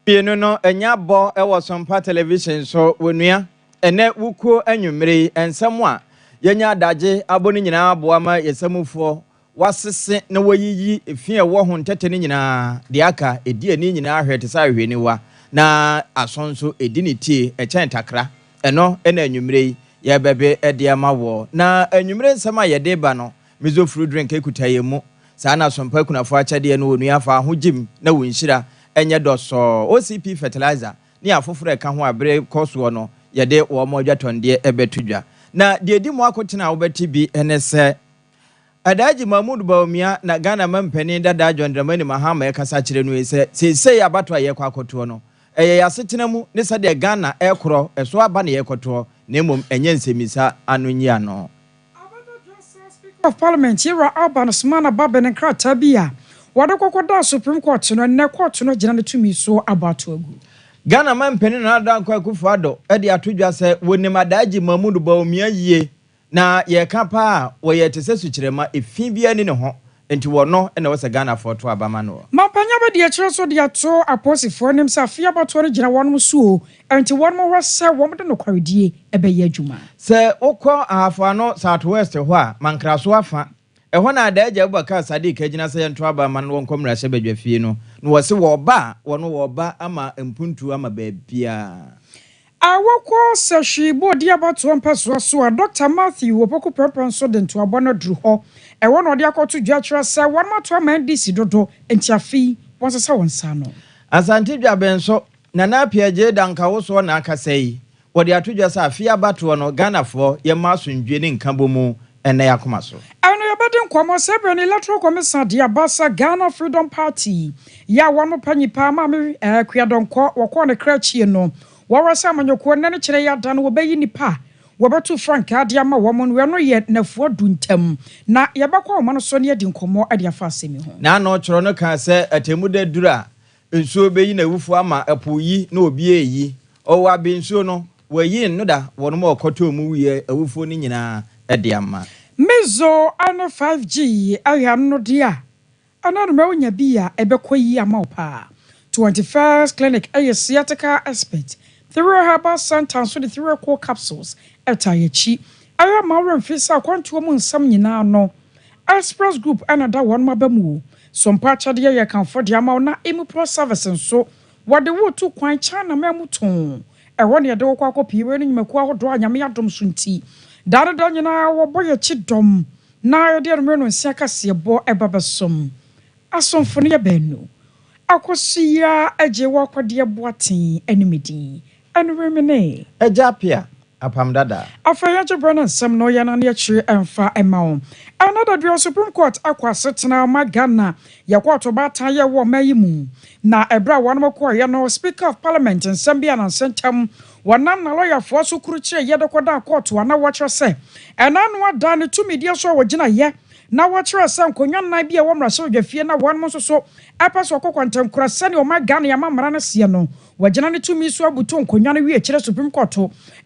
Piano no enya bo e wo Sompa television so wonua ene wuko anwumre ensam a yenya adaje aboni nyina aboa ma yesamufo wasese na wayiyi efie wo ho ntete ni nyina de aka edi ani nyina ahwete sa ahweni wa na asonso edi ne tie echen takra eno ena anwumre ye bebe ede amawo na anwumre nsam a yede ba no mizo fruit drink ekutaye mu sa na Sompa kunafo achade no wonua fa ho jim na wonhyira enye doso OCP fertilizer ni afoforo eka ho abre koso no yede wo mo dwatonde ebetudwa na de edi mo akotena wo beti bi enese adaji Mahmud Bawumia na Ghana mampani dada Dramani Mahama ekasa kire no ese sesei abato aye kwa akoto no eye yasetena mu ne sade Ghana ekoro eso aba na yekoto na emom enye nsemisa anonyi ano Speaker of Parliament here Alban Smana Baben and Kratabia Wadakoda Supreme Court no ne court no gina tumi so abato agu Ghana mampani na dan kwa Akufo-Addo e de atodwa se wonim adaji Mahmud Bawumia yie na ye kapa wo ye tese sukyerema efin bia ni ne ho enti wo no na wo se Ghana foto abama no mampanya be de kire so de ato aposifo nim sa afia bato no gina wonum so enti wonum ho se wom de no kwaredie e be ye adwuma se ukọ afa no South West ho a mankraso afa ehọ na adaji Abubakar Sadiq agina se yento abama no wonkomra hye badwa fie no no wo se wo ba wono wo ba ama mpuntu ama baabia awoko sehwibo de abato mpaso so Dr. Matthew opoku prepenso de nto abono dru ho e wono de akoto dwatwra se won mato amandisi dodo entiafi wonsesa wonsa no asante dwabenso na na piaje danka wo so na akasai wo de atodwa se afia abato no Ghana fo ye masundwe ne nkabomu ene yakoma so ano yabede nkwamo sebe ni electoral commission de abasa Ghana Freedom Party ya wano panyipa ma me kwiadonko woko ne krachie no wawasa amanyoko nane kire ya dan wo bayi nipa wobetu frank ade ama wo mo no ye nafuo duntam na yebakwa wo no so ne adi nkomo ade afa asemi ho na no choro no kan se atemuda dura nsuo beyi na wufu ama apoyi na obi eyi owo abensuo no wayi no da wono ma okoto mu wiye awufu ni nyina ade ama mezo ano 5G ahya no dia anano mawunya bia ebekoyi ama opa 21st clinic sciatica expert 3 herbal center so the 3 core capsules etayechi aya mawren fisa kwanto mu nsam nyina no express group another one mabamu Sompa chade ye kanfo de ama na emu pro service so wode wo tu kwan chana mamuton ewo ne de wo kwa kopiwe ni nyimaku ahodo anyame yadom sunti dada nyina wo boye chidom na ye de no nsia kase bo ebabesom asomfo ne benu akosia aje wo kwade boaten animedi anwemene ejapia apam dada afaya jebana sam no yana ne chire emfa emawo another the Supreme Court akwasetena ma Ghana yakwato bata ye wo mayimu na ebra wanmako ye no Speaker of Parliament nsambia na sentam wanan na lawyer fo so kuruchire ye dekoda court wana watcher se enanu ada ne tumi die so wagina ye na watcher se nkonwa na bia wo mra so dwafie na wanmo so apaso kokwantam kurase ne o ma Ghana ya mamra na se no wagina ne tumi so abuto nkonwa na wie kire Supreme Court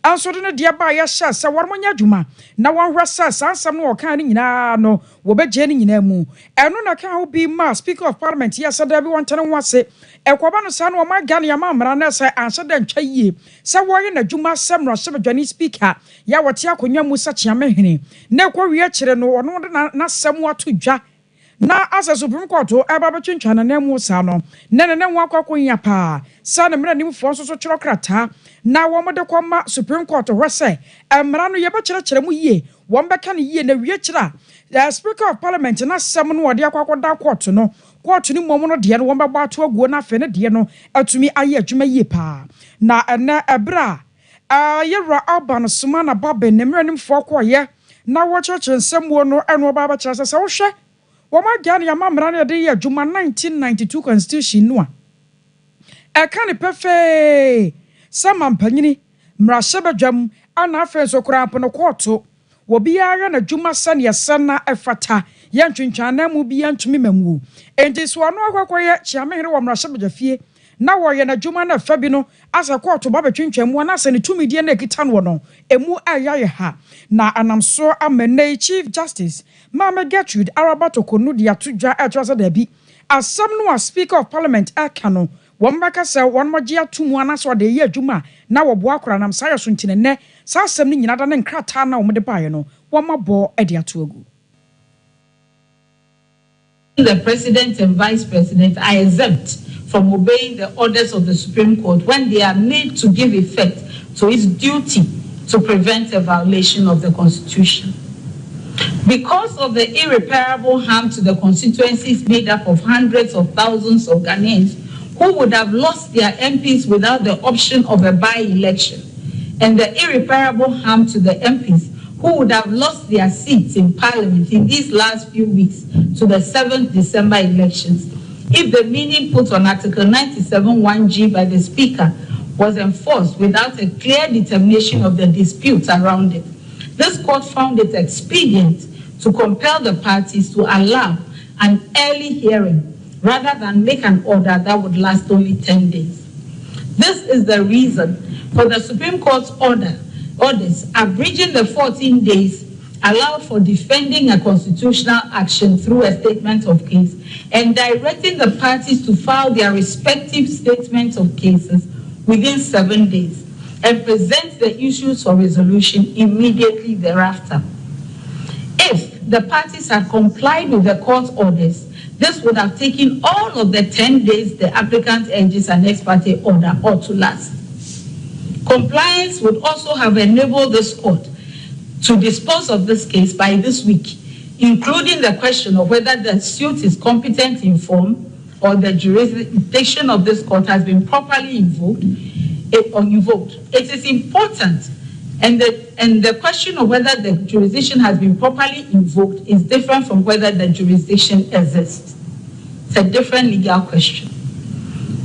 anso de ne de ba ya sha se warmonya dwuma na wanhwa sa sansam no okan ne nyina no wo beje ne nyina mu eno na kan ho bi ma Speaker of Parliament ya sada bi wantene ho ase ekoba no sa no ma Ghana ya mamra na se anse de ntwa yie se wo ye na dwuma semro sebedwani speaker ya wote akonwa mu sa chiamehene na kwa wie kire no ono de na samu atodwa na asa Supreme Court eba betwentwana na mu sa no nene nwa akwakonya pa sa na mra nim fo so kiro krata na wo mo de kwama Supreme Court hwese emra no ye be kire mu yie wo mbeka ne yie na wie kira the Speaker of Parliament na sam no ode akwakoda court no ni momo no de no wo mbeba ato aguo na fe ne de no atumi aye adwuma yie pa na ena ebra yewra Alban Smana Baben ne mra nim fo koye na wo church nsam wo no eno ba ba kira se wo hwe Wama Ghana ya mamra na de ya juma 1992 constitution no a eka ne pefe sama mpanyini mra sebadwam ana afen so kra apono koto Wobiara na dwuma sane sana efata yentwintwana mu bi yentumi mamu enti so ano akwakoye chiamehere wo mrahye na woye na dwuma na fa bi no asa court ba betwintwamu na asa ne tumidie na ekita no no emu ayaye ha na anamso amene Chief Justice Mama Gertrude Arabato Konu dia tudwa etwasa da bi asam no a Speaker of Parliament aka no wombaka se wonmogia tumu anaso de ye adwuma na wobo akora nam sayo so ntine ne sa asam ni nyina da ne nkrata na womde baaye no womabo ede ato agu. The President and Vice President are exempt from obeying the orders of the Supreme Court when they are made to give effect to its duty to prevent a violation of the Constitution. Because of the irreparable harm to the constituencies made up of hundreds of thousands of Ghanaians who would have lost their MPs without the option of a by-election, and the irreparable harm to the MPs who would have lost their seats in Parliament in these last few weeks to the 7th December elections, if the meaning put on Article 97(1)(g) by the Speaker was enforced without a clear determination of the disputes around it, this court found it expedient to compel the parties to allow an early hearing rather than make an order that would last only 10 days. This is the reason for the Supreme Court's orders abridging the 14 days allowed for defending a constitutional action through a statement of case and directing the parties to file their respective statements of cases within 7 days and present the issues for resolution immediately thereafter. If the parties had complied with the court's orders, this would have taken all of the 10 days the applicant urges an ex parte order ought to last. Compliance would also have enabled this court to dispose of this case by this week, including the question of whether the suit is competent in form or the jurisdiction of this court has been properly invoked. It is important, and the question of whether the jurisdiction has been properly invoked is different from whether the jurisdiction exists. It's a different legal question.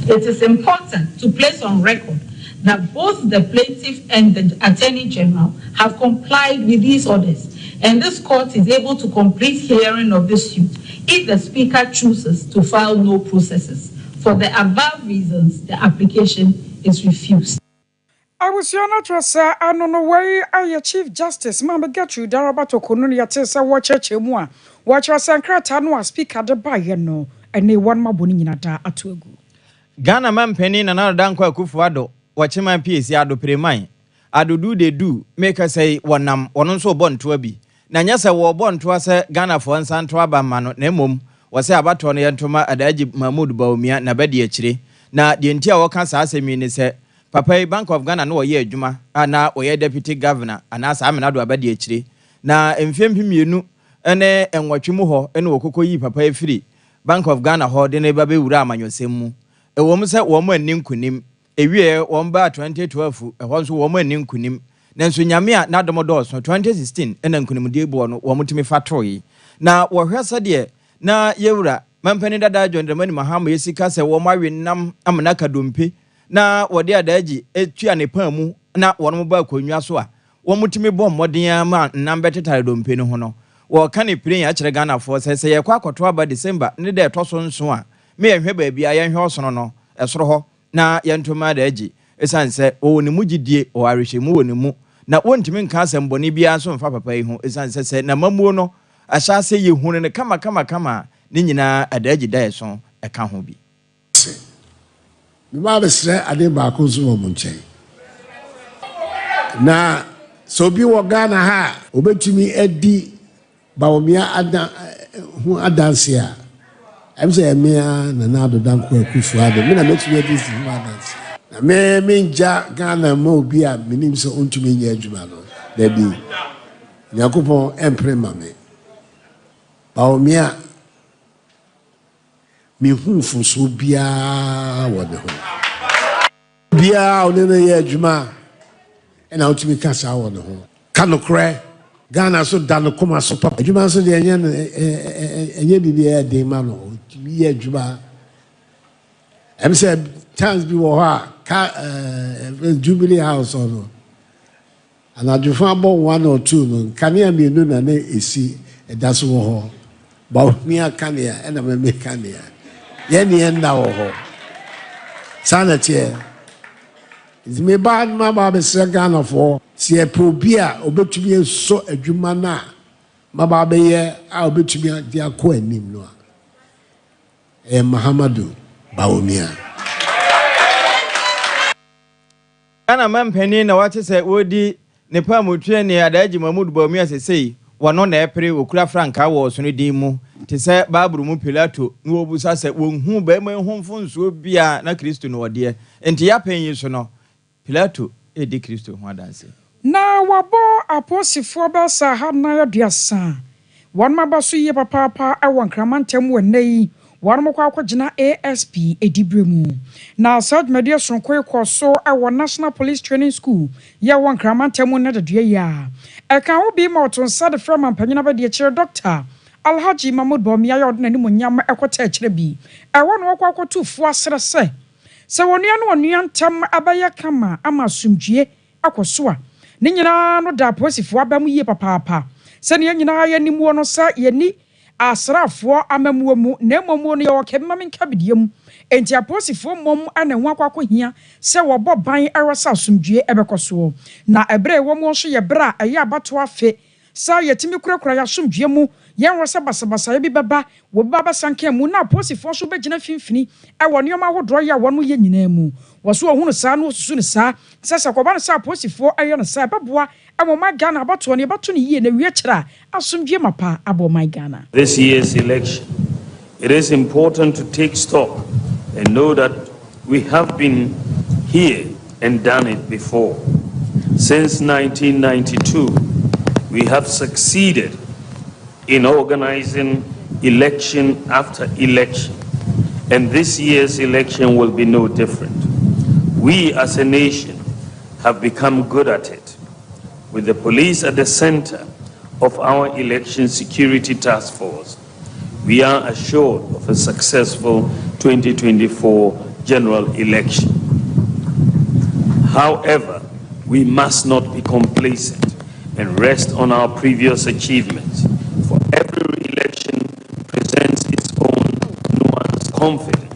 It is important to place on record that both the plaintiff and the Attorney General have complied with these orders, and this court is able to complete hearing of this suit if the Speaker chooses to file no processes. For the above reasons, the application is refused. I was your natural I don't know where I Chief Justice Mama Gertrude Arabato Konu ya tesa wacheche mwa wacha sankrata no Speaker de baye no ene wan maboni nyina da ato agu. Ghana mampeni na na danko Akufo-Addo wachema PSC ado preman adudu de du make say wonam wono so bonto abi na nyasa wo bonto ase Ghana fo nsanto aba ma no na emom wose abato no yentoma Adaji Mahmoud Bawumia na bedi akire na de ntia wo kan sa asemi ni se Papa Bank of Ghana no ye adwuma ana oye deputy governor ana sa amenado abedi akire na emfempimienu ene enwatwemu ho ene okokoyi papa efiri Bank of Ghana ho de ne ba be wura amanyosem mu ewom se wo mo anim kunim ewie wo mba 2012 ehwo so wo mo anim kunim nanso nyame a na domodo so 2016 ena nkunim de bo no wo mutimi fatoyi na wo hwesa de na yewura mampani dada John Mahama yesika se wo mawe nam amna kadompe na wode adaji etua ne pan mu na wo no ba konwa so a wo mutimi bɔ mmɔden ma nam betetare dompe no ho no wo ka ne pire ya kire Ghana fo se ye kwa akoto aba December ne de toso nso a me yehwe ba bia ye hwe osono no esoro ho na yentoma adaji esanse wo ne mugidie o arehwemu wo ne mu na wontimi nka asembone bia so mfa papa yi ho esanse se na mamuo no ahyase ye hunu ne kama ne nyina adaji da yeso eka ho bi me ba besre ade ba ko zo mo nchen na so bi wo Ghana ha obetumi adi Bawumia hu adanse a emse emia na na do danko Akufo-Addo me na metumi adi si hu adanse na me nja Ghana ma obi a menim so ontumi nya adwuma no da bi Yakobon emprema me Bawumia mi hu funso bia wo de ho bia one na ye adwuma na ontumi kasa wo de ho kanokre Ghana so dan koma so papa adwuma so de enye bibia de ma no ye adwuma em say chance bi wo ha ka Jubilee House no And I do find about 1 or 2 no can you be no na esi that's wo but me can ya and I make can ya yeni enda wo sanity is me bad ma ba be Ghana for see probia obetumi so adwuma na ma ba be ye a obetumi di akọ anim no Mahamadu Bawumia Ghana mampani na wate sɛ wodi ne pa mutwe ne adaji Mahmud Bawumia sesei wano na epere okura franka wo so ne din mu te sɛ Bible mu Pilato no obusa sɛ wonhu ba ma hu mfonso bia na Kristo no wode enti ya panyi so no Pilato edi Kristo ho adanse na wabo aposifo ba sa ha na yaduasa wan mabaso ye papa ɛwɔ nkramantem wɔ wan mokwa akogina ASP edibremu na South Media Sonko ekoso ɛwɔ National Police Training School ye wɔ nkramantem na dedua ya ɛka wo bi ma otonsa de frama mpanyina ba de kire Dr. Alhaji Mahmud Bawumia ya odna ni monyam ekota kire bi ɛwɔ no wakwa akotufo asere sɛ wonua no wonua ntam abaya kama ama sumdue akoso a ne nyina no da aposifo abam yie papa sɛ ne nyina ya nimu no sa yeni asrafo amamuo mu na momu no ye wakema menka bidiem enti aposifo mom ana ho akwakohia sɛ wɔbɔ ban ɛresa sumdue ɛbɛkɔso na ɛbrɛ wɔ mu nso ye bra ɛyɛ abato afe sa yetimi kurakura ya sumdue mu yɛn wɔ sɛ basabasa bi baba wo baba sanka mu na aposifo so begina finfini ɛwɔ nneɛma ahodoɔ yɛ wɔn yɛ nyinaa mu wɔso ohunu saa no susu ne saa sɛ kɔba no sɛ aposifo ɛyɛ no saa bɛboa ɛwɔ ma Ghana abato ne bato ne yie na wie kyerɛ asomdue mapa abɔ ma Ghana. This year's election, it is important to take stock and know that we have been here and done it before. Since 1992, we have succeeded in organizing election after election, and this year's election will be no different. We as a nation have become good at it. With the police at the center of our election security task force, we are assured of a successful 2024 general election. However, we must not be complacent and rest on our previous achievements. For every election presents its own nuanced confidence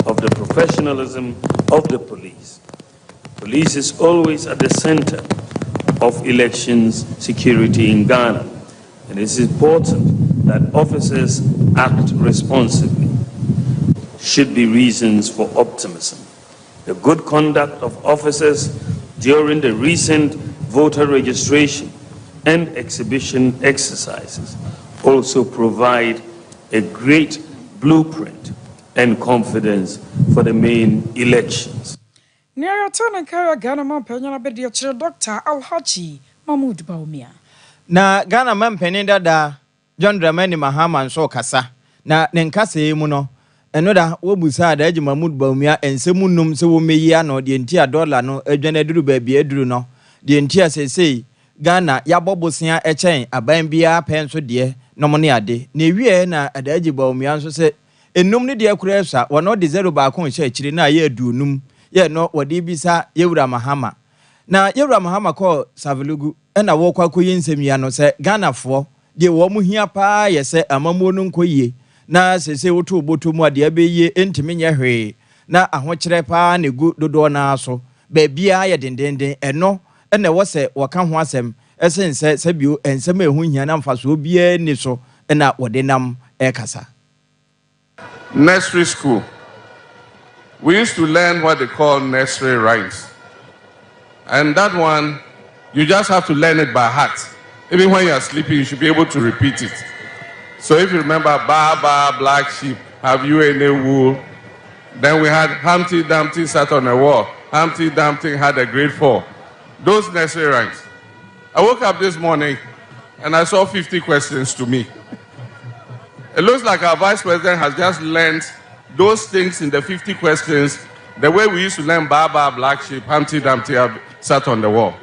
of the professionalism of the police. Police is always at the center of elections security in Ghana, and it is important that officers act responsibly. Should be reasons for optimism. The good conduct of officers during the recent voter registration and exhibition exercises also provide a great blueprint and confidence for the main elections. Ghana mampanyana be de kire Dr. Alhaji Mahmud Bawumia. Na Ghana mampani dada John Dramani Mahama nso kasa na ne nkasa mu no eno da wo busa da Alhaji Mahmud Bawumia ensemu num se wo meyi ano de ntia dollar no adwane duru ba bia duru no de ntia sesei Ghana ya bobosia echen aban bia penso de no mo ne ade na ewie na Alhaji Bawumia nso se enum ne de akura esa wono de zero ba kon hye akire na ye aduonum ye no wodi bisa Yewura Mahama na Yewura Mahama ko Savelugu ena wo kwa koyi nsɛmia no sɛ Ghanafoɔ de wo mu hia paa yɛ sɛ amamuo no nkoyie na sese woto boto mu ade abeye ntimi nyɛ hwee na ahokyerɛ paa ne gu dodo na so ba bia yɛ dendenden ɛno ɛna wɔ sɛ wɔka ho asɛm ɛsen sɛ sabio ensɛm ehu hia na mfaso bia ni so ɛna wɔde nam ɛkasa. Nursery school. We used to learn what they call nursery rhymes. And that one, you just have to learn it by heart. Even when you are sleeping, you should be able to repeat it. So if you remember, ba, ba, black sheep, have you any wool? Then we had Humpty Dumpty sat on a wall. Humpty Dumpty had a great fall. Those nursery rhymes. I woke up this morning and I saw 50 questions to me. It looks like our vice president has just learned those things in the 50 questions, the way we used to learn Baba, black sheep, Humpty Dumpty sat on the wall.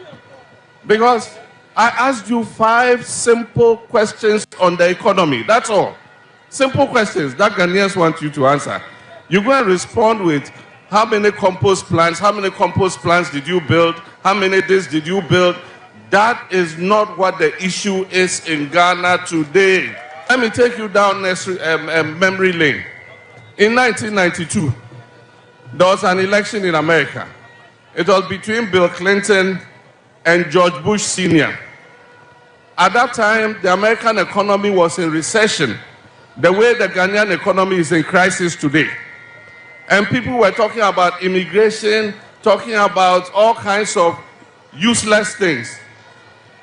Because I asked you 5 simple questions on the economy. That's all. Simple questions that Ghanaians want you to answer. You go and respond with how many compost plants did you build? How many this did you build? That is not what the issue is in Ghana today. Let me take you down memory lane. In 1992, there was an election in America. It was between Bill Clinton and George Bush Sr. At that time, the American economy was in recession, the way the Ghanaian economy is in crisis today. And people were talking about immigration, talking about all kinds of useless things.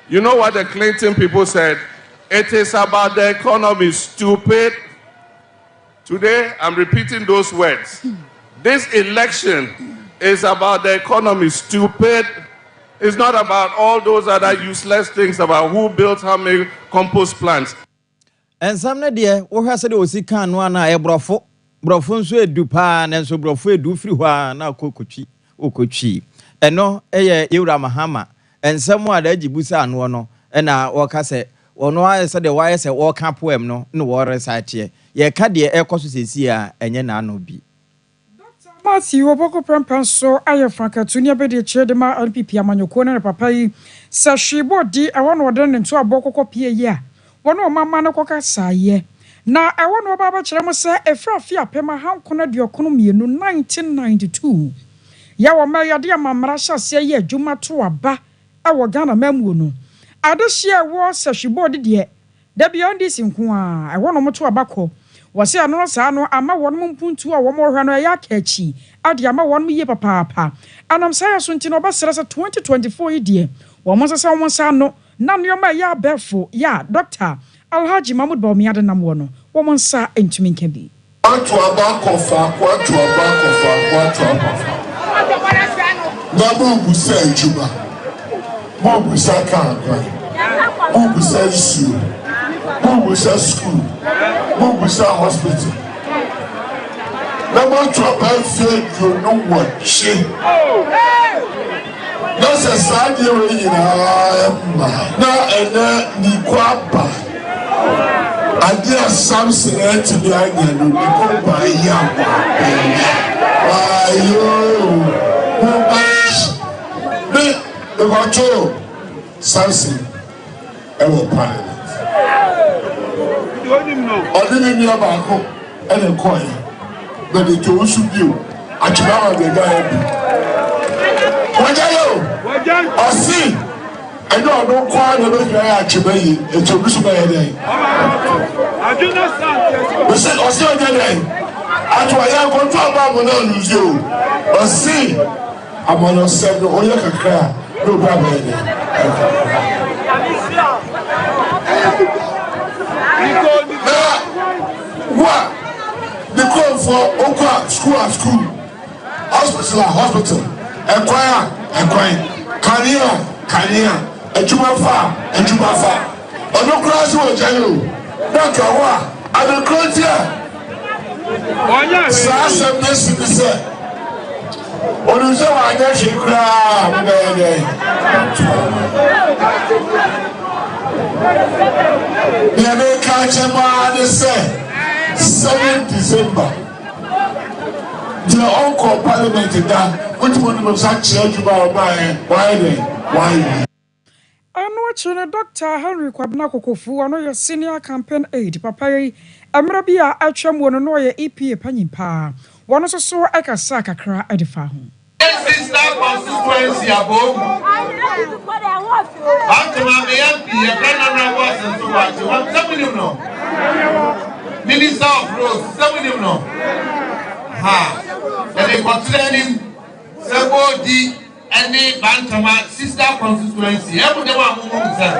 You know what the Clinton people said? It is about the economy, stupid. Today, I'm repeating those words. This election is about the economy, stupid. It's not about all those other useless things about who built how many compost plants. And some idea, what has said was can one a brofo, brofonso dupan, and so brofo do free one now kokuchi. And no, Ura Mahama, and somewhere the Jibusa and one, and waka say, or no, I said the wires a walk up poem, no water side here. Ye cadia air courses here, and ye no be. Matthew Oboko Prampan so aye franka tunia be de chedema NPP amanyoko na papa yi sa hwibo di e wono odan nto aboko kopie yi a wono mama ne koka saye na e wono baba kire mo se efrafi apema hankona de okono mienu 1992 ya wo ma yade amamra hyase ye adwuma to aba e wo Ghana mamuo no adehye wo sa hwibo de da bia ndi sinko a e wono mo to abako wase ano sa no ama wonum mpuntu a wo mo hwa no ya kachi ade ama wonum ye papa anam sa ya so nti no obesere se 2024 idie wo mo sesa wo sa no na nneoma ya befo ya Dr. Alhaji Mahmoud Bawumia de nam wo no wo mo nsa entumi nka bi kwatu abakofa na bubu se njuba bubu sa kanka bubu sa su bubu sa school bubu sa hospital na mo trouble fail you know what she no se sadi we yina na ene ni kwapa adia Samson enti bi anya no ni ko ba ya ayo the control Samson ewo Parliament odini ni abako ene koy but the to should you achibaba the guy wajayo osi eno no kwa na be guy achibayi eto bisu ba yede aduna sant we say osi odede atwa ya control ba mo na lose you osi amano said no oya kakra no baba yede what the call for okwa school hospital enquire career ejuma fa onokrasi wo jenu daka wa adekrotia sa message onuse wa anya shikra mbede yebe ka chema de say 7 December the uncle Parliament that which one of such about why ano chene Dr. Henry Kwabena Kokofu ano ye senior campaign aide papa yi emra bia atwam wo no ye EPA panyimpa wono so akasa kakra edifa ho sister constituency above Bantama MP ye Ghana was and so what somebody know Minister of Roads somebody know ha and they consider him Sebodi any Bantama sister constituency every one move say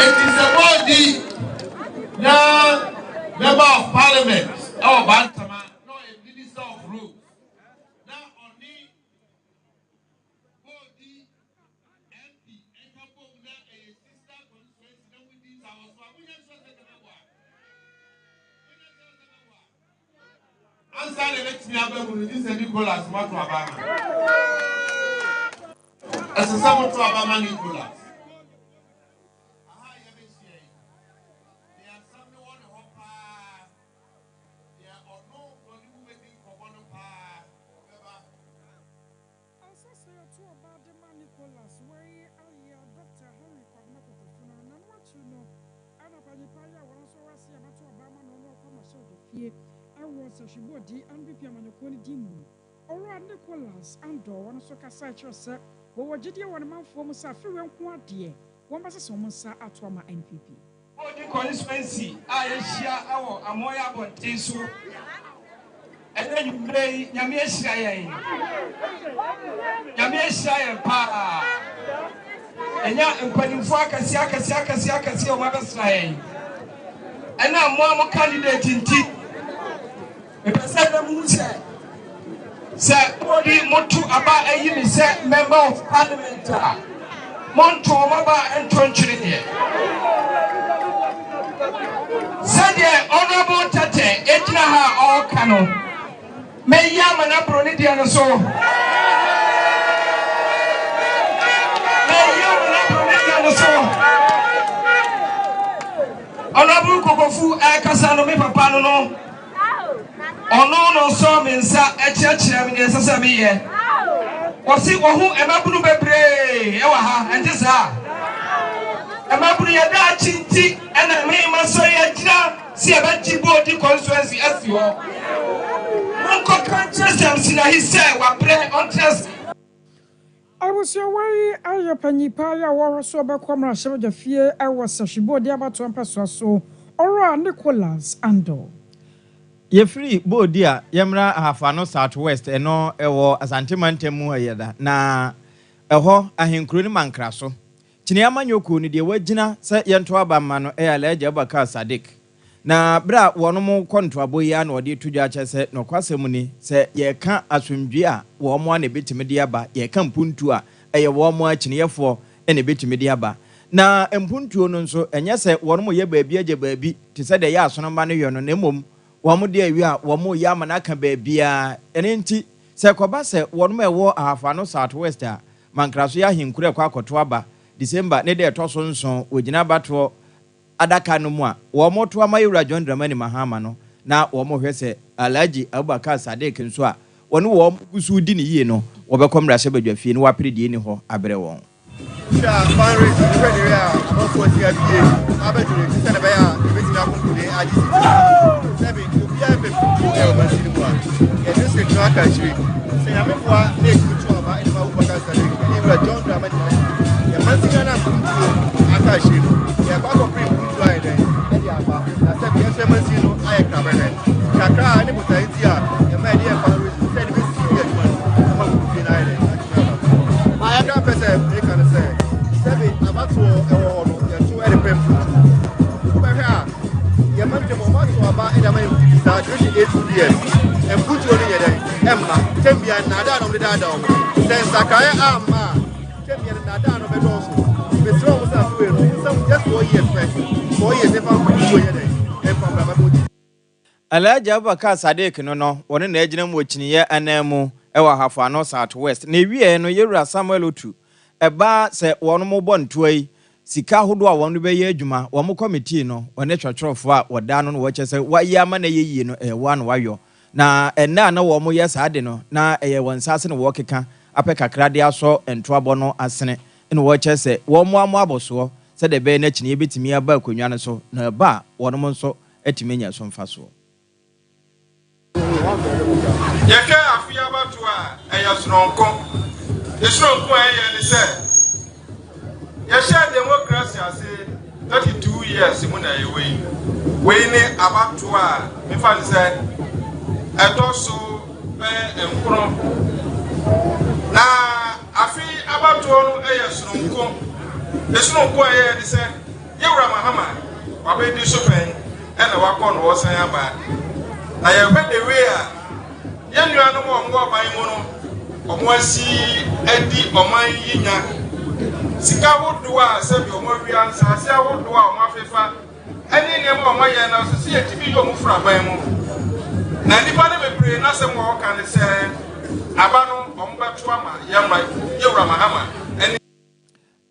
it is Sebodi now member of Parliament or Bantama no a Minister of Roads now only Bodi MP and couple now a sister constituency now with this house we just answer let me have this Nicholas Matu Abama. As a someone to Abama Nicholas. fie was a shibodi and be Piamanoconi Dimu. Or Nicholas and Dawn so Cassach yourself, but what did you want a man for Musafi and Quadia? One was a summon Sir Atwama MPP. The constituency, I share our Amoya Bontisu. And then you play Yamia Pa. And now I'm putting Faka Siaka, or Mother's Line. And now one candidate in tea. If I said the Sir, body Motu about a unit member of Parliamentary. Monto Maba and Tonchini. Said the Honorable Tate, Etnaha or Cano. May Yamana Bronidian so. May Yamana Bronidian so. Honorable Kokofu, Akasano, me Papa no. Ono so mensa echiachira me sesame Wasi wohu emabunu bebre ewa ha ente sa emabunu ya da chinti ena me maso ya jira si abaji body constituency asio Unko kanchesem sina hise wa pre ontres I was your way, I yapanipa ya war so bekomra shebe fie I was a shibodi abato ampeso so ora Nicholas Ando Yefree Bodia, Yamra Hafano Southwest, and no, ewo Asantemantem Yeda, na eho ahinkuru mankraso. Chinyama nyoku ni de wagina se yentwa mano leje Abubakar Sadiq. Na bra wono mo kontwa boya na ode tudwa chese no kwasemu ni se ye ka asumdwe a wo mo na betime de aba ye ka mpuntu a eye wo mo achineyefo ene betime de aba. Na mpuntu no nso enye se wono mo ye baabi aje baabi te se de ya asono ma no yono na mom wamu de awia wamu yama na ka baabia ene nti se koba se wonum ewo ahafano Southwest a mankraso ya hinkure kwa akoto aba December ne de toso nso ogina bato adaka no mu a womo to amayura John Dramani Mahama no na womo hwese Alhaji Abubakar Sadiq nso a wonu wo gusu di ne yie no wobekomra se badwafie ne wapre die ni ho abre won sha Paris ready ya ofo ti abie abedure ti se ne be ya ebetimi akonkule aji sebi obia be o ma sini mu a ye ne se twa ka chiri se ya mefwa ne kutu aba ene ma Abubakar Sadiq ni bra John Dramani ya mansinga na kutu aka chiri ya kwa ko prim kutu ai den e di aba na sebi ye se mansino ai ka bene kakra ne mutaiti a ya ma di e Paris se ne be sini ya ma kutu na ai den I can't say they can say. Seven, about to a two at pem. But here, your man came over to about in a man who start 28 years and put you in a day. Emma, Tembia, Nada on the Dadam. Then Sakaya Amma, Tembia, Nada on the Dosso. The strong was up to some just 4 years first. 4 years if I'm going to day. And from Ramabudi. Alhaji Abubakar Sadiq no woni na agina mu ochiniye anemu ewa Hafano Southwest na ewie no yewura Samuel Otu eba se wono mo bontoai sika hodo a wono be ye adwuma wo mo committee no wone twetwerofo a woda no wo chese wayi ama na yeyi no wa no wayo na enna na wo mo yes ade no na eye wonsase no wo keka apeka de aso entoabo no asene ene wo chese wo mo amo aboso se de be na chini ebetimi aba akonwa no so na ba wono mo nso etimenya so mfaso Yeke afia batua eya sononko. Esronko eya ni se. Ye share democracy ase 32 years mu na yewe. We ni abatua me fa ni se etoso be enkro. Na afi abatuo no eya sononko. Esronko eya ni se yewura Mahama wa be di so pen ena wakọ no wo san aba. Na ye be the way a Yanua no mo aban mu no omo asi edi oman yinya sika wodo a sebi omo wia nsa se wodo a omo afefa eni ne mo omo ye na so se yetimi yo mo fra aban mu na nipa ne bebre na se mo ka ne se aba no omo beto ama yewura Mahama eni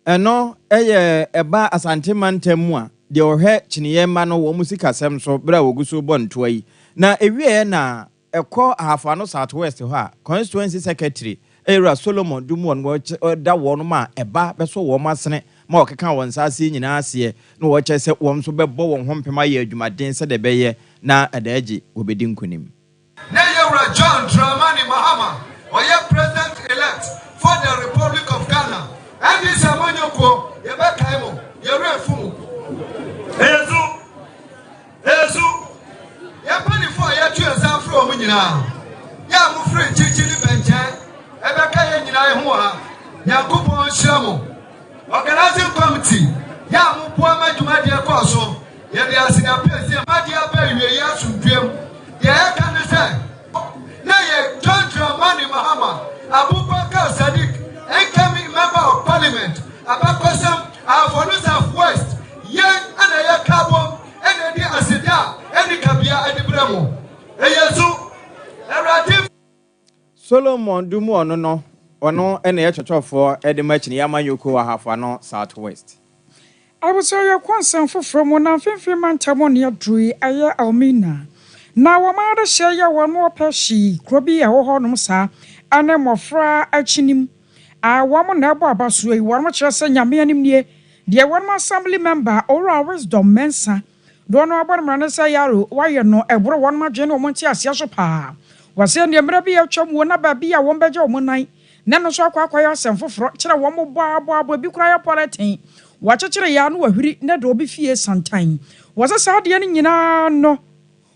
eno eye eba Asantemantem mu a de ohwe chiniye ma no wo musika sem so bra woguso bontoai na ewie na Eko Hafano Southwest ho a constituency secretary Era Solomon Dumwon da won ma eba beso wo masene ma okeka won sase nyina ase no wo chese wo so bebo won hompema ye adwumaden se de beye na adaji obedi nkunim. Na yewra John Dramani Mahama oye president-elect for the Republic of Ghana. And this amanyoko yebeka imo yere fumu. Ezu yepani for yetu ezafro omu nyina. Ya mu free chichili benche ebeka ye nyina ehu ha. Nyankopon hyamo. Organizing committee ya mu poama dwumade ekoso. Ye de asina pese made abawie ya sundwem. Ye ka ne se na ye John Dramani Mahama Abubakar Sadiq incoming member of parliament Abakosam Afonus West ye ana ye kabo ene di asida ene kabia ene bramo eyesu erati Solomon Dumu ono ene ye chochofo ede machini ya manyoko wa hafa no Southwest. I was say your concern for from one and 50 man tamonia drui aye Almina. Na wamada share ya one more peshi, krobi a honum sa, and a mofra achinim. A woman nabo abasui, one much as a yamianim near, dear one assembly member, or our wisdom mensa. Don't know about Manasa Yaru, why you know a bro one margin or Montias Yashopa. Was in the Mrabi of Chum, one baby, a one bedroom one night. Nano so quackers and for fracture one more bar will be cry upon a tain. Watch a yanu a hurry, net will be fierce sometime. Was a sad yearning no.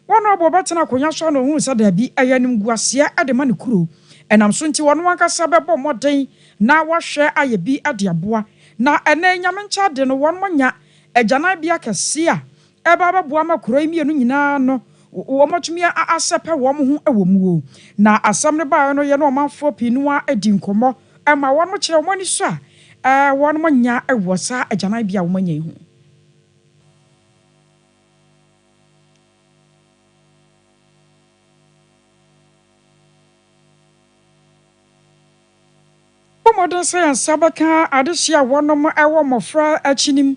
One of Bobatana Koyashan who said there be a yanim guasia at the money crew, and I'm soon to one sababo more day. Now what share I be at your boy? Now a name yaman then one mania, a janabiaka sia, a baba buama cremi and no, or much me a sapper woman who a woman. Now a summer by no yano man for pinua a dincomo, and my one much one is sir. One mania a was a janabia woman. Modern science Sabaka Adisia one more hour more fra achinim.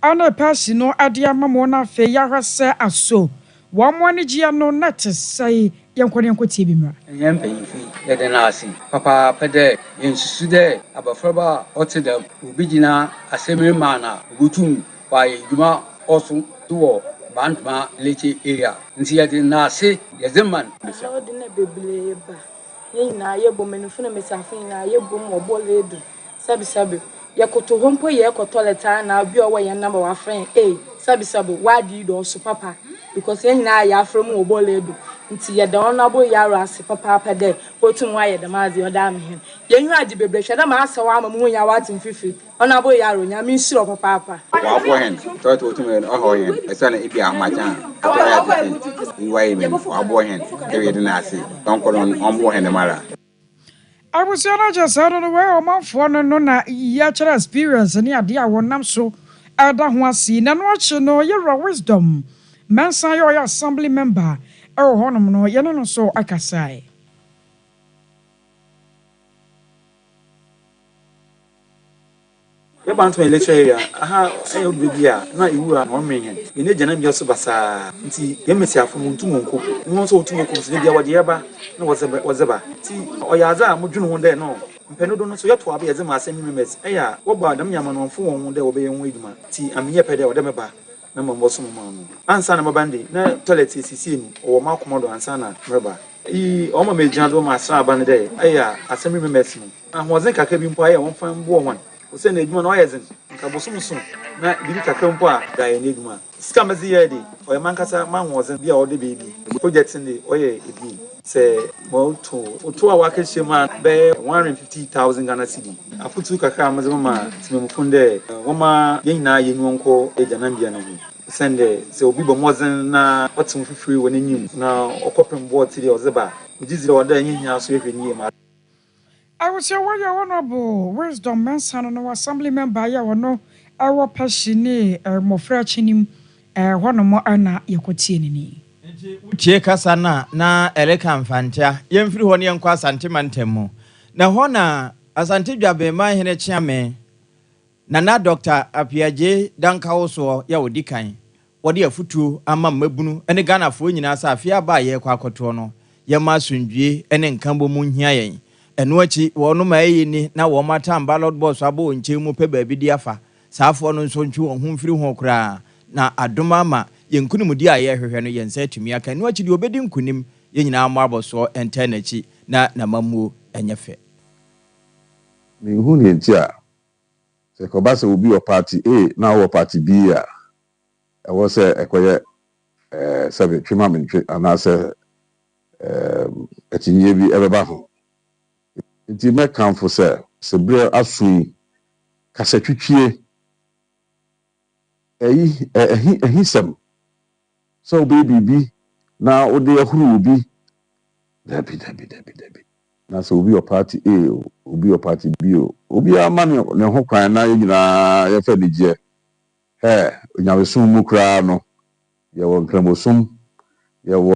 Anna Passino Adia Mamona Feya say aso. One giano net say Yankoyan Kotibima. Yamping fee, Yadanasi. Papa Pede, Yensude, Abafraba, Otterdam, Ubijina, Assembly Mana, Gutum, by Yuma, also to Bantma, Leti area. And see Nasi, Yazeman. Na ye bom no funa mesafin na ye bom oboledu sabi ye koto hompo ye ko toilet na bi owo ye number one friend sabi why do you do so papa because ye na ya from oboledu nti ye don na bo ya ras papa pede otum wa ye de mazi oda me ye nyu adi bebre hwe na ma asawa amamu nya watin fifi ona bo ya ro nya mi siro papa wa bo hen to otum o hen esa na ibi amajan to ya tete iwa me wa bo hen e de na ase don ko on bo hen mara. I was just out of the way of my phone and no yacha experience and ya dear one nam so ada ho see na no che no your wisdom man say your assembly member oh honum no ye no so akasai ya bantu election area aha ayo bibia na iwu a no menyen ene jana bia so basa nti ye mesiafo muntu monko no so otu monko so bia wode yeba na wozeba ti oyaza amudwunu ho de no mpeno do no so yeto aba yeze ma asemi members eya wo ba dam nyama no mfo won de obeye ho eduma ti amenye pede ode meba na mambo so mo no ansa na mabande na toilet sisi ni o ma komodo ansa na meba o ma mejina do ma asra aba ne de eya asemi members no ahozen kakra bi mpo aye won fa mbo won ose na eduma no yezen nka bosumso na bibi kakra mpo a da ye na eduma sika mazi ye di o ya mankasa ma hozen bia o de baby project ndi o ye ebi se mo to a waka shema be 150,000 Ghana cedi afutu kakra amaze ma timemfunde woma yenina yenwonko ejanambia na hu sende se obi bo mozen na otum fifiri wonanyim na okopem board ti de ozeba ujizire oda nyanya so ehwenye ma. I was your honorable wisdom mention no assembly member ya wono awo pashini mofra chinim honomo ana yakotie ni Chie kasa na eleka mfantia yemfiri ho ne yankwa asante mantemu na ho na asante dwabe ma hene chiame na Dr. Apiaje dankawo so ya odikan wode afutuo ama mabunu ene Ghana fo nyina sa afia ba ye kwa akoto no ye ma sundwie ene nkambo mu hia yen eno achi wono ma yi ni na wo mata ballot box abo onche mu pe ba bi di afa saafo no nso ntwi wo ho mfiri ho kra na adoma ma yenkunimudi a yɛhwehwɛ no yensa tumi aka no akyi de obedi nkunim yenyina amabo so ente nachi na mamuo enyefe me hu ne nti a se ko ba se obi o party A na wo party B a e wo se ekoye sabe twema mentwe ana se etinye bi ebeba ho nti me kanfo se bre asui kasa twitwie ehi sem so baby na ode ahuru obi dabi na so obi o party A obi o party B obi ama ne ho kwan na nyina ye fa digye onyawesun mu kra no ye won kramosum ye wo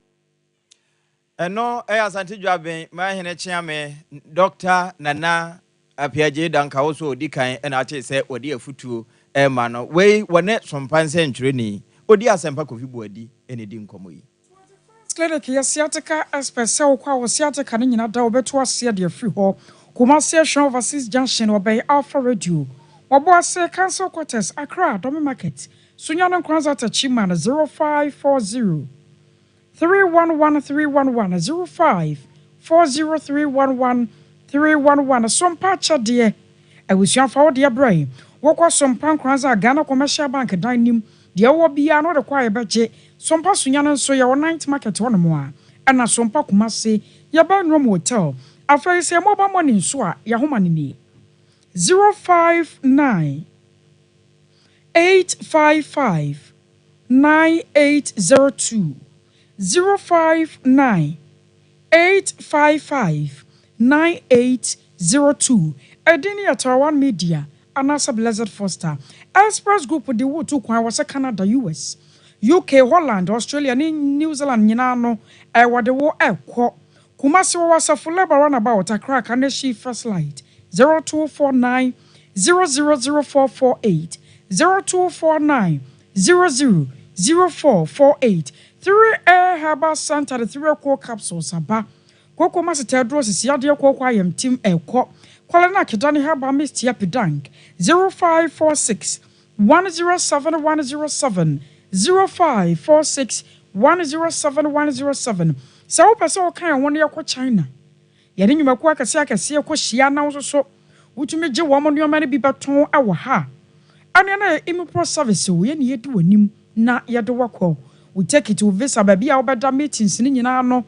eno asante dwaben ma hene chiame Dr. Nana Apiaje danka wo so odi kan na ache se odi afutuo ma no we wone sompanse ntwreni odi asempa kofi buadi ene di nkomo yi clinic ya sciatica especial kwa wo sciatica ne nyina da obeto ase de afri ho Kumasi Ashon overseas junction obey Alpha Radio obo ase cancel quarters Accra Domi Market Sunyana Kwanza Tachima 0540 311 311 Sompa chade ewusuan fa wo de brain wokwa Sompa Kwanza Ghana Commercial Bank dining de wo bia no de kwa ye beje Sompa Sunyana nso ye 9th market wono mo a na Sompa Kumasi ye ba nrom hotel afei se mobile money nso a ya homa ni 059 855 9802 059 855 9802 Edini Atawan Media Anasa Blessed Foster Express Group de wo to kwan wasa Canada US UK Holland Australia ni New Zealand nyina no wade wo ekwo Kumasi wa wasafu leba runabout Accra Kaneshi First Light 0249 000448 0249 000448 3 Herbal Center the 3 core capsules aba Koko Masita Dros Siadia Koko I am team Eko Kwalana Kidani Herbal Mist Yapidank 0546 107 107 0546 107 107 Sa wo pese o kan won ye ko China ye de nwuma ko akase ko hia na wo so wutumi je wo mo nneoma ne bi beton awo ha ane na impro service wo ye ne ye di wanim na ye de wakọ we take it to visa baby a obeda meetings ni nyina no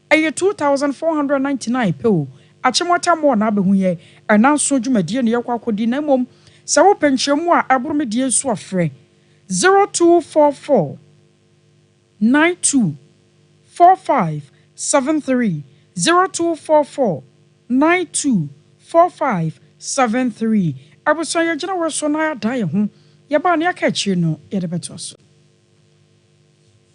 eye 2499 pe achemota mo na abehu ye enanso dwumadie ne ye kwakodi na mom sa wo penchemu a aboromedie so afre 0244 92 4573 0244 92 4573 abuso ye gina we so na ya da ye ho ye ba na aka chi no ye de beto so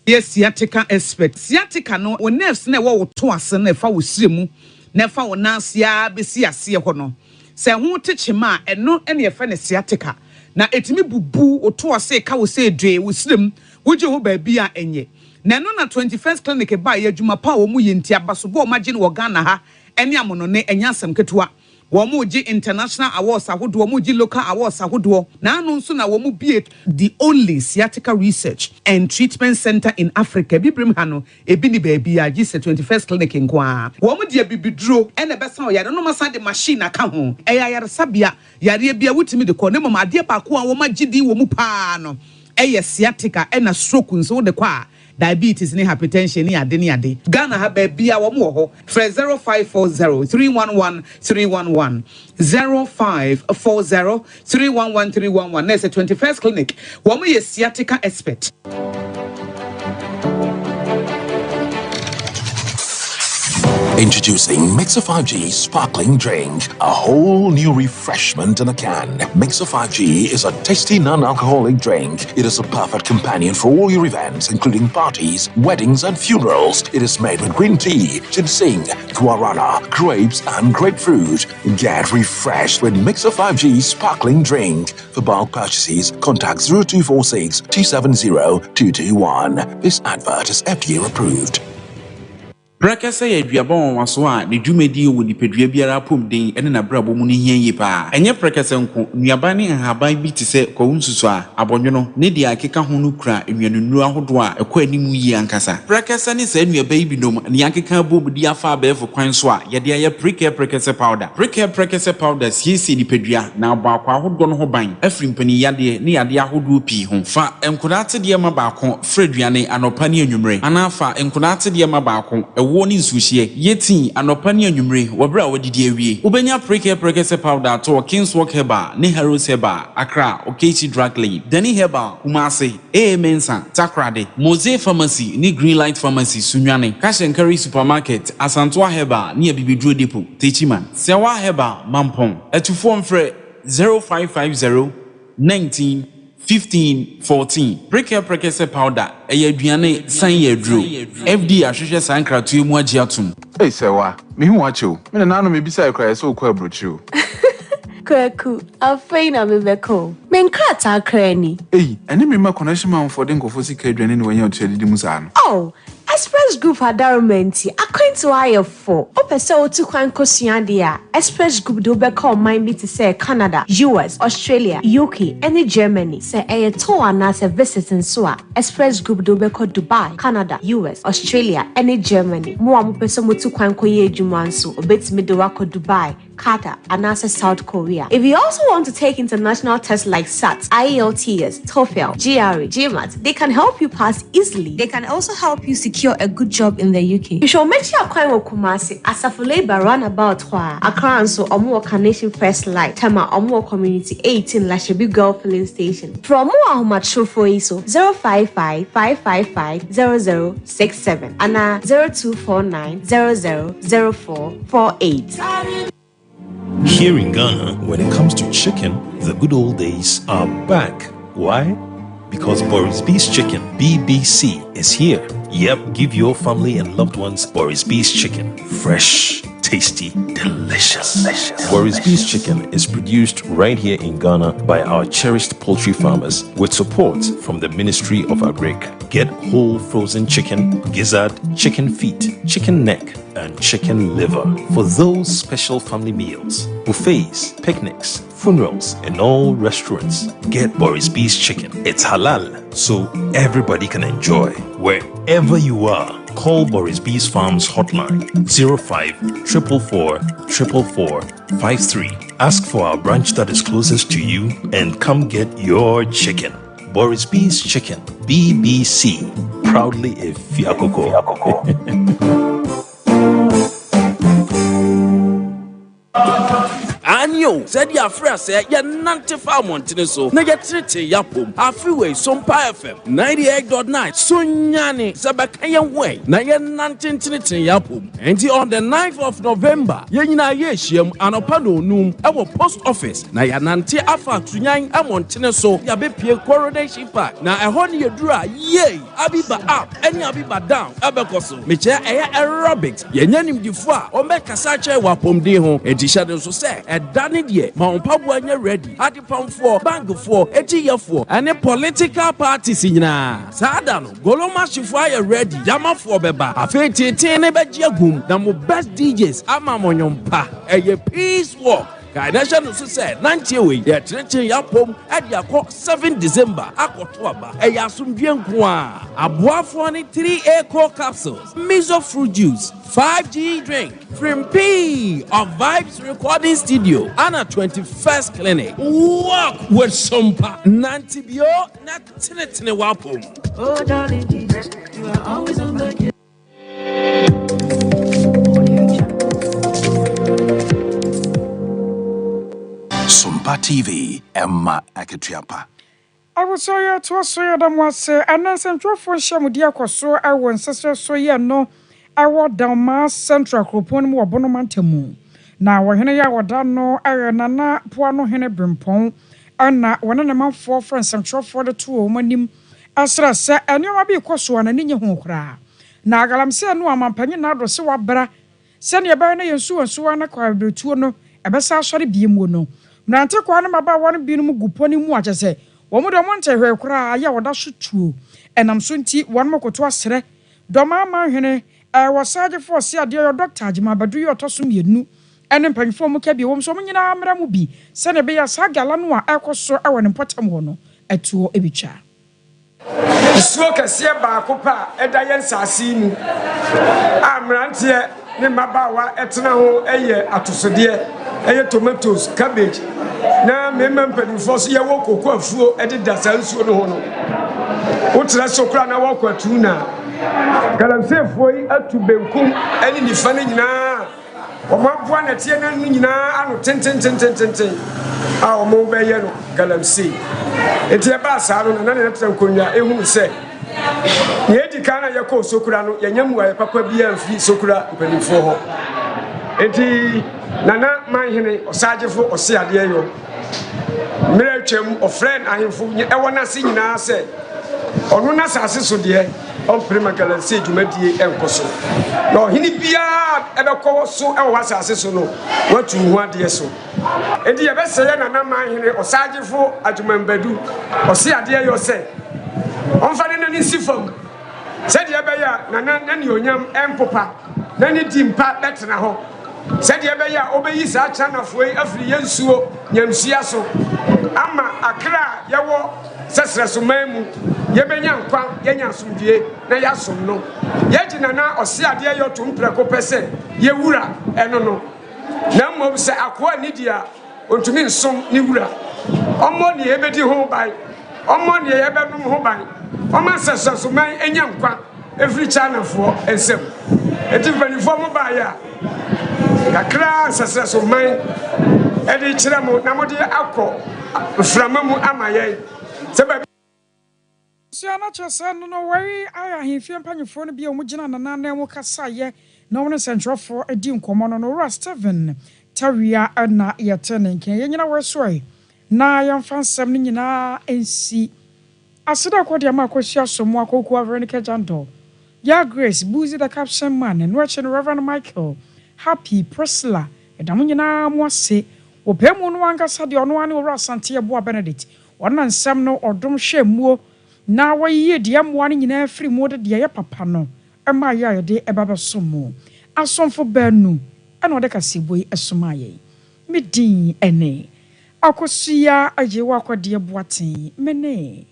yes sciatica expert sciatica no wo nerves na wo to ase na fa wo siremu na fa wo nansia besi ase ho no se ho techema eno ene ye fa ne sciatica na etimi bubu oto ase ka wo se dwe wo sirem wo je ho ba bia enye na no na 21st clinic ba ye adwuma pa wo mu ye ntia baso bo ma gine wo Ghana ha ene amono ne enya asem ketewa wo mu gi international awards ahodo wo mu gi local awards ahodo na anu nso na wo mu bie the only sciatica research and treatment center in Africa bibrim ha no ebi ni ba bia gi 21st clinic nkoa wo mu dia bibiduro ene besa o yare no masa de machine aka ho eya yare sabia yare bia wutimi de ko ne mama ade pa ko a wo ma gidi wo mu pa no eye sciatica ena stroke nso de kwa diabetes ni hypertension ni ade Ghana ha ba bia wo mo ho 0540 311 311 0540 311 311 na 21st clinic wo mo ye sciatica expert. Introducing Mixer 5G Sparkling Drink, a whole new refreshment in a can. Mixer 5G is a tasty non-alcoholic drink. It is a perfect companion for all your events, including parties, weddings, and funerals. It is made with green tea, ginseng, guarana, grapes, and grapefruit. Get refreshed with Mixer 5G Sparkling Drink. For bulk purchases, contact 0246 270 221. This advert is FDA approved. Brakasa ye aduaba won waso a ne dwumadi wo nipadua biara pom den ene na brabo mu ne hia yi pa enye brakasa nko nuaba ne nhaban bi te se kwawunsuso a abonwono ne dia akeka ho no kura enwanunu ahodo a ekọ animu yi ankasa brakasa ne sa nuaba yi binom ne akeka bobudi afa abefo kwan so a ye dia ye brakasa powder brakasa powder siesi nipadua na abakwa ahodo no ho ban afiri mpani yade ne yade ahodo pi ho fa enkodate de ma baako freduane anopa ne anwumre anafa enkodate de ma baako woni nsuhie yetin anopa ne anwumre wobra wadidi awie ubenya brakasa powder to Kingswalk Herbal ne Heroes Herbal Accra Okechi Drug Lane Dani Herbal Kumasi Mensa Takrade Mose Pharmacy ne Greenlight Pharmacy Sunwane Kashenkari Supermarket Asantoa Herbal ne Bibidro Depot Techiman Sewa Herbal Mampong etufo mfre 0550 19 15-14 brakasa powder aduane san yadro FD ahwehwe sankratu mu agiatum sewa me hu acho me na nanu me bisa ekra so kwa brochu Kwaku afeina bebeko men krata krani ene me ma connection man for den kofo sika aduane ne wanya otwedi mu sa no oh Express Group Adarumenti according to IF4 opese otu kwan kosua dia Express Group do be call mind me to say Canada, US, Australia, UK and Germany say e to ana se visiting so a Express Group do be call Dubai, Canada, US, Australia and Germany mo am pese motu kwan koye adwuma nso obetimi do wako Dubai, Qatar and also South Korea. If you also want to take international tests like SAT, IELTS, TOEFL, GRE, GMAT, they can help you pass easily. They can also help you secure a good job in the UK. You should make sure you Kumasi as a labor runabout Accra and so Omo Carnation First Light, Tama Omo Community 18 Lashabi Girl Filling Station. From more much for ISO 055 555 0067 and 0249 000448. Here in Ghana, when it comes to chicken, the good old days are back. Why? Because Boris B's Chicken, BBC, is here. Yep, give your family and loved ones Boris B's Chicken. Fresh, tasty, delicious. Boris B's Chicken is produced right here in Ghana by our cherished poultry farmers with support from the Ministry of Agric. Get whole frozen chicken, gizzard, chicken feet, chicken neck, and chicken liver for those special family meals, buffets, picnics, funerals, and all restaurants. Get Boris B's Chicken. It's halal, so everybody can enjoy. Wherever you are, call Boris B's Farms hotline 05 444 444 53. Ask for our branch that is closest to you and come get your chicken. Boris B's Chicken, BBC, proudly a Fiakoko. Anyo, said ya friend say ya nante fa montene so. Na ya trete ya pom. Afiwe Sompa FM 98.9. Sunyani sabakaya way. Na ya nante trete ya pom. Enti on the 9th of November, ye nyina ye hiem anopa no num ewo post office. Na ya nante afa tunyan amontene so. Ya be pie coronation park. Na eho ne yedura ye abiba up eni abiba down abekoso. Meche eya aerobics. Ye nyanim difo a o me kasa che wa pomde ho. Enti shade so say Danny dear, my pabwanya ready. Adi for bank for for and political parties in Sadano, Goloma Shifaya ready, Yama for Beba, Afeti Tenebajagum, the best DJs, Amamonyom Pa, a peace walk. National said 90 away, they're trenching Yapom at Yako 7 December, Akotwaba, a Yasum Biankwa, a Boafoni 3A core capsules, Miso fruit juice, 5G drink, Frimp of Vibes Recording Studio, and a 21st clinic. Walk with Sompa, Nantibio, not Tinetine Wapom. Oh, darling, you are always on the Sompa TV, Emma Aketiapa. I was so ya to so ya dam was and then central for shamudia koso I won sister so ya no I walk down mass central cropon mo bonomantemu. Now when ya wada no I nana puano hene brimpon and na one of the man 4 friends central for the 2 manim asra se enyo ma bi koso na ninye ho kra. Na agalam se no amampanyi na do se wabra se ne ba na yensu na kwa bretuo no ebesa sori biemu no. Nante kwa na maba wan binom guponi mu achese wo mo do mo ntehwe kura ya woda sotuo enam so nti won mo koto asere do ma hwene was Sergeant for Sia dear Doctor Jima Badu Otosum Yenu, and then Penny Form Cabi, so many Mramubi, send a bear Sagalanwa, Echo so I want important one at 2 Ebicha. Smoke a sea bacopa, a Diane Sassini. I'm rantier, Nimabawa, Etna, a year at Tusadia, a tomatoes, cabbage. Now, remember, for see a walk or flu, edit the sense of no. What's that so crown a walk or two now? Can I say for you to be cool any funny now? Or one at Tiana Nina, and 10. Our mobile yellow, Galamsey. It's a bass, I don't know anything. Kunya, who say, Yeti Kana Yako Sokrano, Yanyamu, Papa Bia, Free Sokra, opening for her. Eti Nana, my henny, or Sergeant or Sia Diego. Mirachem or friend, I am for you. I want to see you now, say. Or no, so dear, on Prima Galamsey to Medi and Coso. No, he be ever call so, I was assessor. What you want, dear so. And the best say, Nana, my henny, or Sergeant for Ajuman Bedu, or Sia dear, you say. On finding any sifum. Said Yabaya, Nana, Yam, and Papa, Nanny Tim Pat, that's now. Said Yabaya, obey such an of way of the Yensuo, Yamsiaso. Ama, Akra, Yawo, Sasrasumemu, Yabanyam, Yanyasum, Nayasum, no. Yet Nana, or Sia dear, your tum Precopese, Yewura, and no. Nam say Aqua Nidia, or to mean some Niwura. On money, Ebedi home by. On money, Ebedum home by. On my sisters, my and young every channel for and some. It is very formal by ya. The class success of mine, Eddie Chiramo, Namodi Alco, Framamu Amaye. Siana Chasa, no worry, I hear him penny for the Biomujina and Nana Mokasaya, no one is central for a dim common on Rusteven, Taria and not yet turning, can you know where sway? Na young fan 7 and see. Asida kwa dia makosia somo akoko Veronica Jando. Ya Grace Buzi the caption man and watching Reverend Michael. Happy Priscilla. Edamu nyina mo ase. Opemu no ankasa de ono ane ora Sante Boa Benedict. Ona nsam no odom hwemmuo. Na wayiye de amwa ne nyina afiri mu de ye papa no. Ema ya ye de ebaba somo. Asomfo banu. Ana ode kaseboi esomaye. Medin ene. Akosia ajewa kwade boaten. Mene.